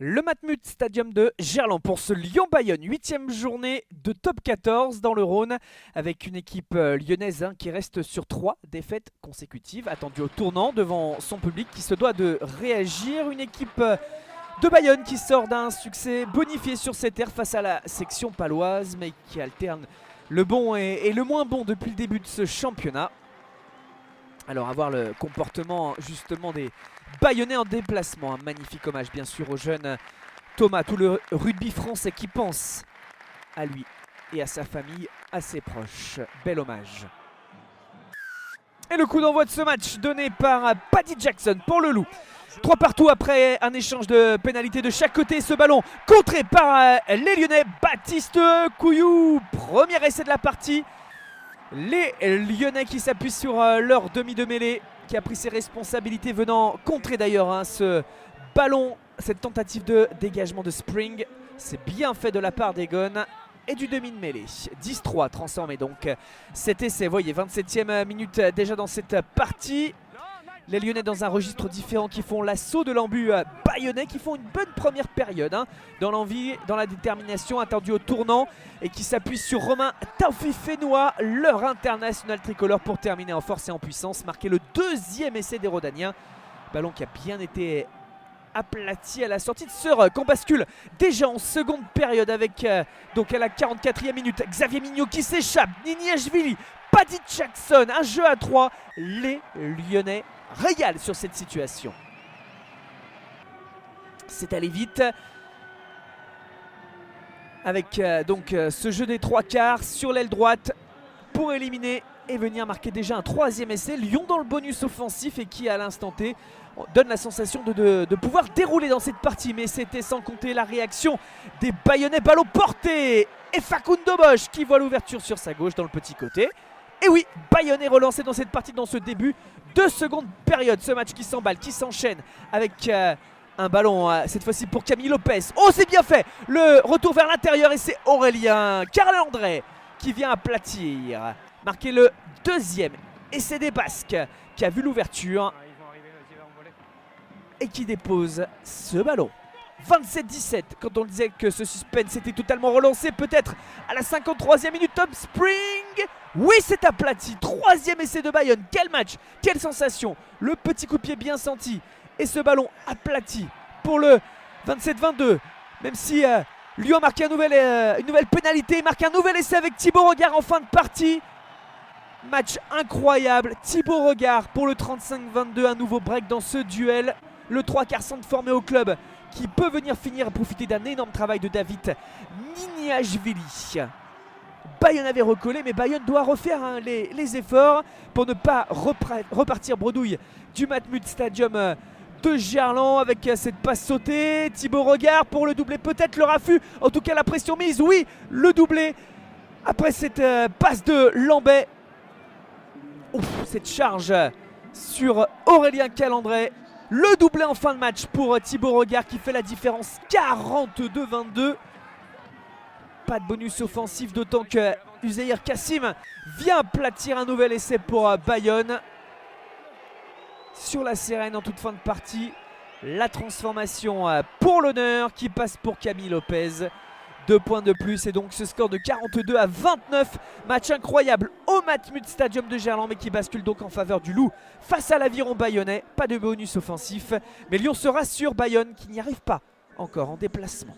Le Matmut Stadium de Gerland pour ce Lyon-Bayonne, 8e journée de top 14 dans le Rhône, avec une équipe lyonnaise qui reste sur 3 défaites consécutives, attendue au tournant devant son public qui se doit de réagir. Une équipe de Bayonne qui sort d'un succès bonifié sur ses terres face à la section paloise, mais qui alterne le bon et le moins bon depuis le début de ce championnat. Alors à voir le comportement justement des Bayonnais en déplacement. Un magnifique hommage bien sûr au jeune Thomas, tout le rugby français qui pense à lui et à sa famille, à ses proches. Bel hommage. Et le coup d'envoi de ce match donné par Paddy Jackson pour le Loup. 3 partout après un échange de pénalités de chaque côté. Ce ballon contré par les Lyonnais. Baptiste Couillou, premier essai de la partie. Les Lyonnais qui s'appuient sur leur demi de mêlée, qui a pris ses responsabilités, venant contrer d'ailleurs ce ballon, cette tentative de dégagement de Spring. C'est bien fait de la part d'Egon et du demi de mêlée. 10-3 transformé donc cet essai. Vous voyez, 27e minute déjà dans cette partie. Les Lyonnais dans un registre différent qui font l'assaut de l'embu bayonnais, qui font une bonne première période dans l'envie, dans la détermination, attendue au tournant, et qui s'appuie sur Romain Taoufi-Fénois, leur international tricolore, pour terminer en force et en puissance, marquer le deuxième essai des Rodaniens. Ballon qui a bien été aplati à la sortie de ce ruck. On bascule déjà en seconde période avec donc à la 44e minute Xavier Mignot qui s'échappe, Niniashvili, Paddy Jackson, un jeu à 3. Les Lyonnais régalent sur cette situation. C'est allé vite avec donc ce jeu des 3 quarts sur l'aile droite pour éliminer et venir marquer déjà un 3e essai. Lyon dans le bonus offensif et qui à l'instant T donne la sensation de pouvoir dérouler dans cette partie, mais c'était sans compter la réaction des Bayonnais. Ballon porté et Facundo Bosch qui voit l'ouverture sur sa gauche dans le petit côté. Et oui, Bayonnais relancé dans cette partie, dans ce début de seconde période. Ce match qui s'emballe, qui s'enchaîne avec un ballon cette fois-ci pour Camille Lopez. Oh, c'est bien fait, le retour vers l'intérieur, et c'est Aurélien Carl-André qui vient aplatir, marquer le deuxième essai des Basques, qui a vu l'ouverture et qui dépose ce ballon. 27-17, quand on disait que ce suspense était totalement relancé, peut-être à la 53e minute. Tom Spring, oui, c'est aplati. 3e essai de Bayonne. Quel match, quelle sensation. Le petit coup de pied bien senti et ce ballon aplati pour le 27-22. Même si Lyon a marqué une nouvelle pénalité, il marque un nouvel essai avec Thibaut Regard en fin de partie. Match incroyable. Thibaut Regard pour le 35-22, un nouveau break dans ce duel. Le 3 quarts centre formé au club qui peut venir finir à profiter d'un énorme travail de David Niniashvili. Bayonne avait recollé, mais Bayonne doit refaire les efforts pour ne pas repartir bredouille du Matmut Stadium de Gerland avec cette passe sautée. Thibaut Regard pour le doublé, peut-être le raffut, en tout cas la pression mise, oui, le doublé après cette passe de Lambet. Ouf, cette charge sur Aurélien Carl-André. Le doublé en fin de match pour Thibaut Regard qui fait la différence, 42-22. Pas de bonus offensif, d'autant que Uzeyir Kassim vient aplatir un nouvel essai pour Bayonne. Sur la Sérène en toute fin de partie, la transformation pour l'honneur qui passe pour Camille Lopez. 2 points de plus et donc ce score de 42-29. Match incroyable au Matmut Stadium de Gerland, mais qui bascule donc en faveur du Loup face à l'Aviron bayonnais. Pas de bonus offensif, mais Lyon se rassure, Bayonne qui n'y arrive pas encore en déplacement.